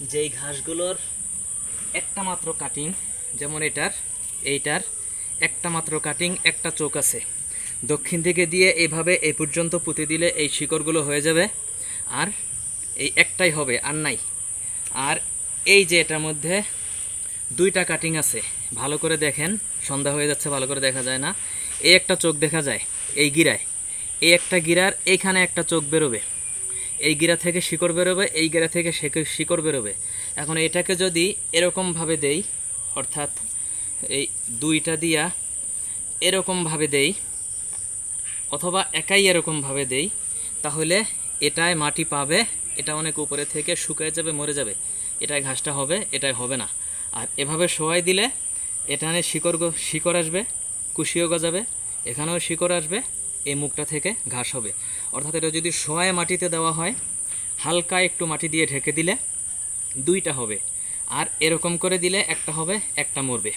যেই ঘাসগুলোর একটা মাত্র কাটিং, যেমন এইটার একটা মাত্র কাটিং, একটা চোখ আছে, দক্ষিণ দিকে দিয়ে এইভাবে এই পর্যন্ত পুঁতে দিলে এই শিকড়গুলো হয়ে যাবে, আর এই একটাই হবে, আর নাই। আর এই যে এটার মধ্যে দুইটা কাটিং আছে, ভালো করে দেখেন, সন্ধ্যা হয়ে যাচ্ছে, ভালো করে দেখা যায় না। এই একটা চোখ দেখা যায় এই গিরায়, এই একটা গিরার এইখানে একটা চোখ বেরোবে, এই গিরা থেকে শিকড় বেরোবে, এই গিরা থেকে শিকড় বেরোবে। এখন এটাকে যদি এরকমভাবে দেই, অর্থাৎ এই দুইটা দিয়া এরকমভাবে দেই, অথবা একাই এরকমভাবে দেই, তাহলে এটায় মাটি পাবে, এটা অনেক উপরে থেকে শুকিয়ে যাবে, মরে যাবে, এটাই ঘাসটা হবে, এটাই হবে না। আর এভাবে শোয়াই দিলে এখানে শিকড় আসবে, কুশিও গজাবে, এখানেও শিকড় আসবে, এই মুখটা থেকে ঘাস হবে। অর্থাৎ এটা যদি শোয়ায় মাটিতে দেওয়া হয়, হালকা একটু মাটি দিয়ে ঢেকে দিলে দুইটা হবে, আর এরকম করে দিলে একটা হবে, একটা মরবে।